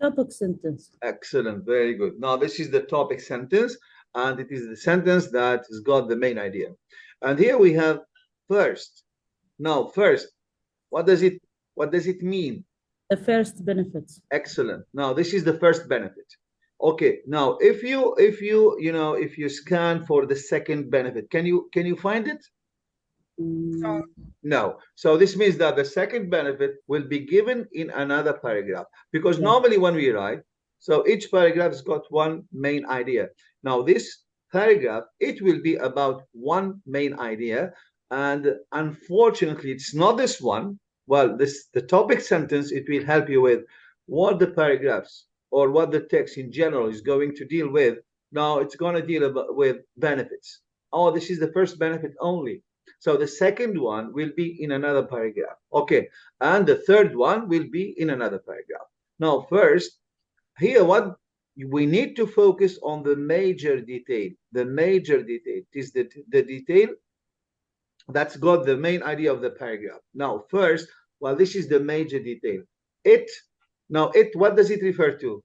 Topic sentence. Excellent, very good. Now this is the topic sentence, and it is the sentence that has got the main idea. And here we have first. Now first, what does it mean? The first benefits. Excellent. Now this is the first benefit. Okay, now if you scan for the second benefit, can you find it? No. So this means that the second benefit will be given in another paragraph, because normally when we write, so each paragraph has got one main idea. Now this paragraph, it will be about one main idea, and unfortunately it's not this one. Well, the topic sentence, it will help you with what the paragraphs or what the text in general is going to deal with. Now it's going to deal with benefits. Oh, this is the first benefit only. So the second one will be in another paragraph. Okay. And the third one will be in another paragraph. Now, first, here, what we need to focus on the major detail. The major detail is the detail that's got the main idea of the paragraph. Now, first, well, this is the major detail. What does it refer to?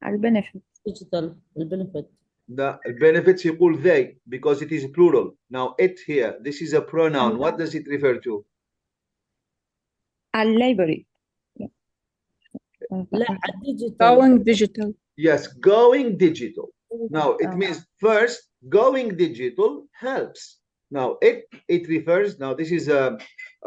البنفيت. Digital. البنفيت. The benefits يقول they, because it is plural. Now it here, this is a pronoun. What does it refer to? اللايبرري. لا digital. Going digital. Yes, going digital. Now it means first, going digital helps. Now it refers, now this is a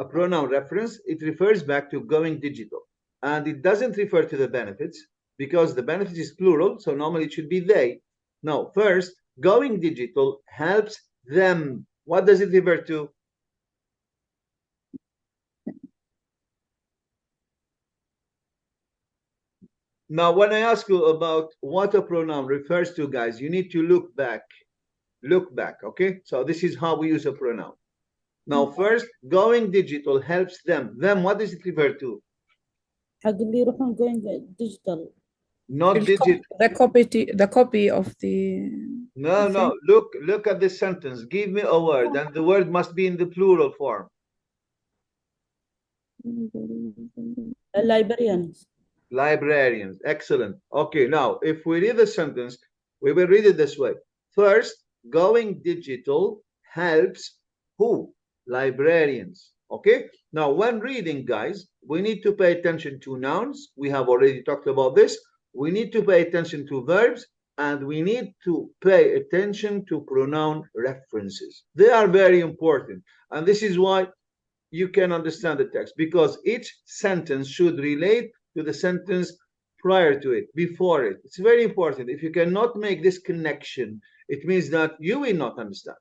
pronoun reference. It refers back to going digital, and it doesn't refer to the benefits because the benefits is plural. So normally it should be they. Now, first, going digital helps them. What does it refer to? Now, when I ask you about what a pronoun refers to, guys, you need to look back. Look back, okay? So this is how we use a pronoun. Now, first, going digital helps them. Them, what does it refer to? حق اللي يروحون going digital. Not digital. The copy of the. No. Look at this sentence. Give me a word, and the word must be in the plural form. Librarians. Librarians. Excellent. Okay, now if we read the sentence, we will read it this way. First, going digital helps who? Librarians. Okay, now when reading, guys, we need to pay attention to nouns. We have already talked about this. We need to pay attention to verbs, and we need to pay attention to pronoun references. They are very important, and this is why you can understand the text, because each sentence should relate to the sentence prior to it, before it. It's very important. If you cannot make this connection, it means that you will not understand.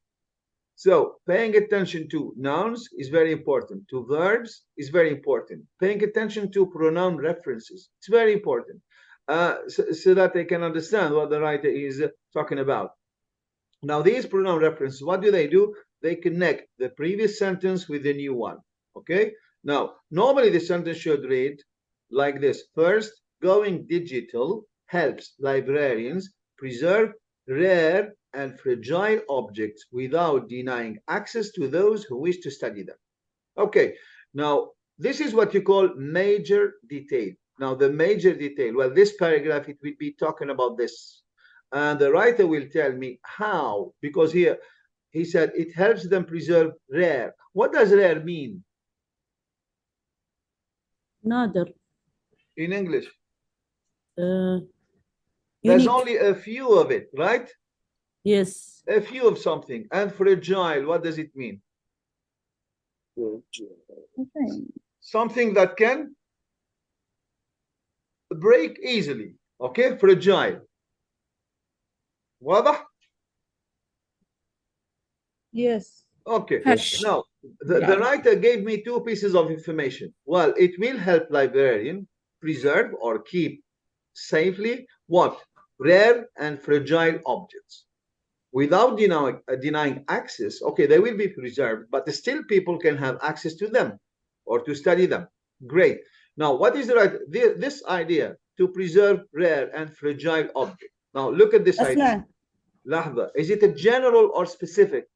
So paying attention to nouns is very important. To verbs is very important. Paying attention to pronoun references, it's very important. So that they can understand what the writer is talking about. Now, these pronoun references, what do? They connect the previous sentence with the new one. Okay? Now, normally the sentence should read like this. First, going digital helps librarians preserve rare and fragile objects without denying access to those who wish to study them. Okay, now this is what you call major detail. Now, the major detail, well, this paragraph, it will be talking about this. And the writer will tell me how, because here he said it helps them preserve rare. What does rare mean? نادر. In English? Unique. There's only a few of it, right? Yes. A few of something. And fragile, what does it mean? Something that can break easily. Okay, fragile. واضح? Yes. Okay. Hush. Now, the writer gave me two pieces of information. Well, it will help librarian preserve or keep safely what? Rare and fragile objects. Without denying access, okay, they will be preserved, but still people can have access to them or to study them. Great. Now, what is the right? This idea to preserve rare and fragile objects. Now, look at this idea. لحظة. Is it a general or specific?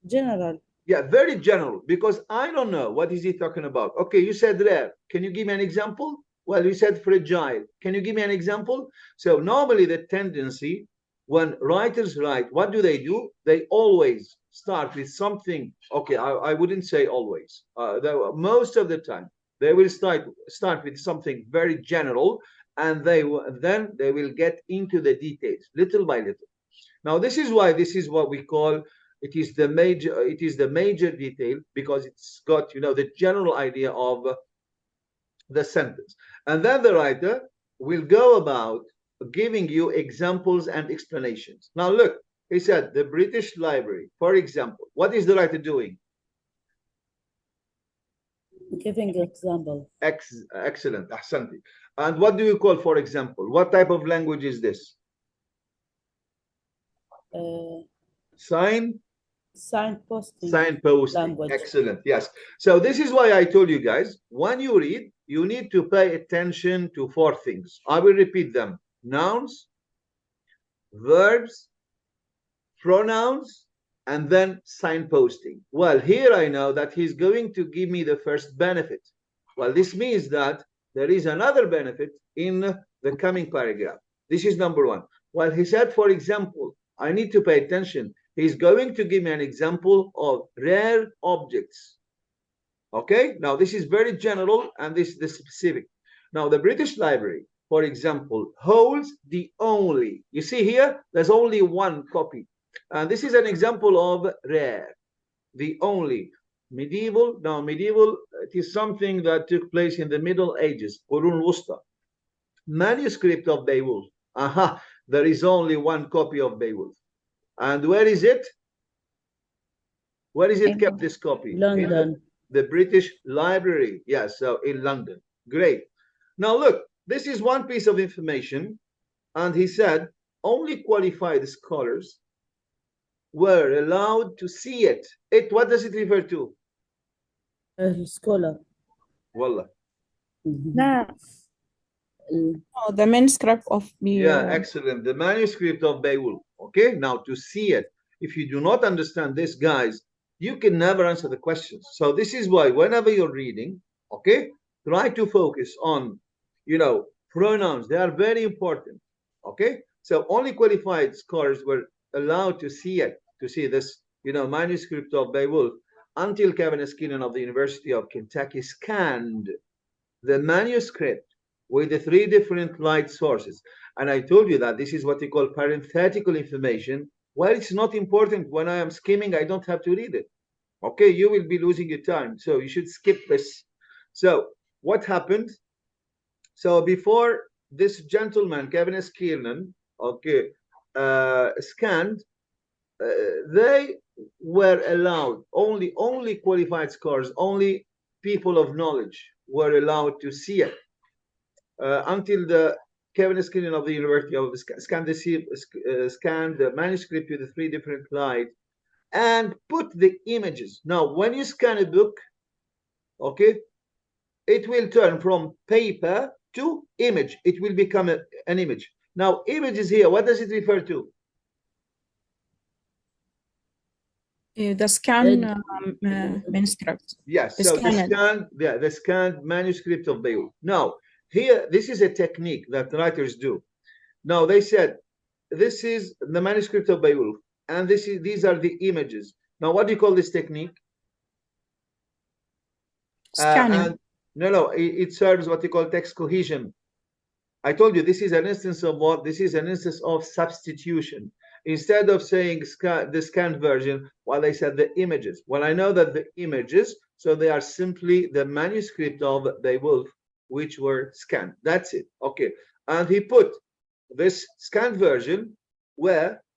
General. Yeah, very general, because I don't know what is he talking about. Okay, you said rare. Can you give me an example? Well, you said fragile. Can you give me an example? So normally the tendency when writers write, what do? They always start with something. Okay, I wouldn't say always. Most of the time, they will start with something very general, and then they will get into the details little by little. Now, this is why this is what we call it is the major detail, because it's got, the general idea of the sentence. And then the writer will go about giving you examples and explanations. Now, look, he said the British Library, for example. What is the writer doing? Giving example. Excellent. Ahsanti. And what do you call, for example? What type of language is this? Signposting Language. Excellent. Yes. So this is why I told you guys, when you read, you need to pay attention to four things. I will repeat them: nouns, verbs, pronouns, and then signposting. Well, here I know that he's going to give me the first benefit. Well, this means that there is another benefit in the coming paragraph. This is number one. Well, he said, for example, I need to pay attention. He's going to give me an example of rare objects. Okay, now this is very general and this is the specific. Now, the British Library, for example, holds the only, you see here, there's only one copy. And this is an example of rare, the only. Medieval, now medieval, it is something that took place in the Middle Ages, Qurun Wusta. Manuscript of Beowulf. Aha, there is only one copy of Beowulf. And where is it? Where is it kept, this copy? London. In the British Library. Yes, so in London. Great. Now look, this is one piece of information. And he said only qualified scholars were allowed to see it. What does it refer to? Scholar. Wallah. No. Oh, the manuscript of the. Yeah, excellent. The manuscript of Beowulf. Okay, now to see it. If you do not understand this, guys, you can never answer the questions. So this is why whenever you're reading, okay, try to focus on, pronouns. They are very important. Okay, so only qualified scholars were allowed to see it, to see this, manuscript of Beowulf, until Kevin Skeenan of the University of Kentucky scanned the manuscript with the three different light sources. And I told you that this is what we call parenthetical information. Well, it's not important. When I am skimming, I don't have to read it. Okay, you will be losing your time. So you should skip this. So what happened? So before this gentleman, Kevin Skeenan, okay, scanned, they were allowed, only qualified scholars, only people of knowledge were allowed to see it. Until the Kevin Skeenan of the University of scanned the manuscript with the three different lights and put the images. Now, when you scan a book, okay, it will turn from paper to image. It will become an image. Now, images here, what does it refer to? The scan manuscript. Yes, so the scanned manuscript of Beowulf. Now, here, this is a technique that writers do. Now, they said, this is the manuscript of Beowulf, and these are the images. Now, what do you call this technique? Scanning. It serves what you call text cohesion. I told you this is an instance of what? This is an instance of substitution. Instead of saying the scanned version, well, they said the images. Well, I know that the images, so they are simply the manuscript of Beowulf, which were scanned. That's it. Okay. And he put this scanned version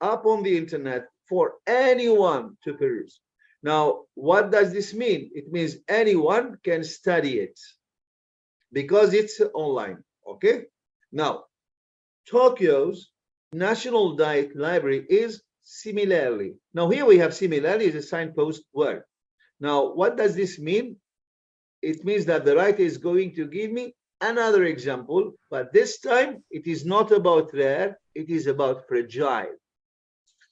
up on the internet for anyone to peruse. Now, what does this mean? It means anyone can study it because it's online. Okay. Now, Tokyo's National Diet Library is similarly. Now, here we have similarly is a signpost word. Now, what does this mean? It means that the writer is going to give me another example, but this time it is not about rare, it is about fragile.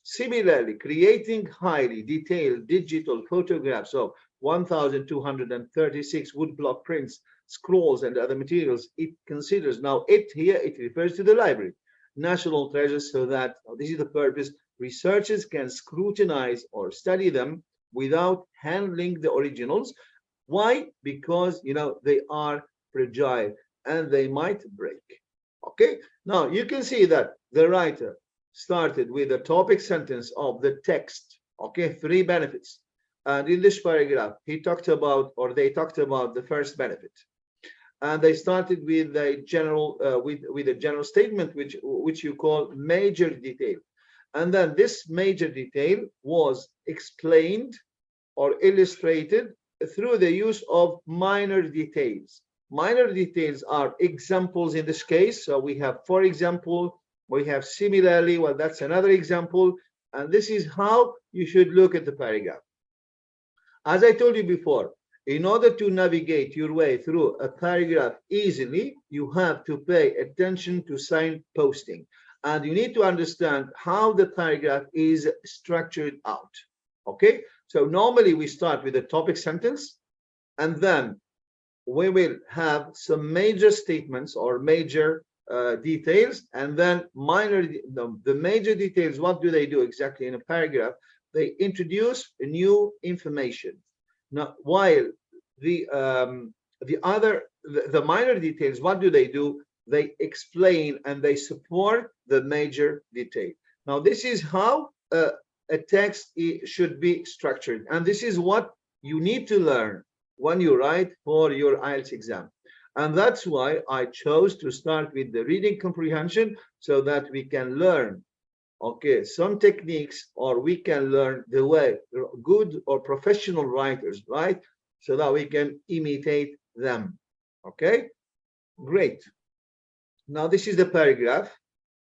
Similarly, creating highly detailed digital photographs of 1,236 woodblock prints, scrolls, and other materials, it considers, now it here, it refers to the library, national treasures, so that, this is the purpose, researchers can scrutinize or study them without handling the originals. Why? Because, they are fragile and they might break. Okay, now you can see that the writer started with a topic sentence of the text. Okay, 3 benefits. And in this paragraph, he talked about, or they talked about, the first benefit. And they started with a general, with a general statement, which you call major detail. And then this major detail was explained or illustrated through the use of minor details. Minor details are examples in this case. So we have, for example, we have similarly, well, that's another example. And this is how you should look at the paragraph. As I told you before, in order to navigate your way through a paragraph easily, you have to pay attention to signposting. And you need to understand how the paragraph is structured out. Okay, so normally we start with a topic sentence, and then we will have some major statements or major details, and then the major details. What do they do exactly in a paragraph? They introduce new information. Now, while the minor details, what do? They explain and they support the major detail. Now, this is how a text should be structured, and this is what you need to learn when you write for your IELTS exam. And that's why I chose to start with the reading comprehension, so that we can learn, okay, some techniques, or we can learn the way good or professional writers write, so that we can imitate them. Okay, great. Now this is the paragraph.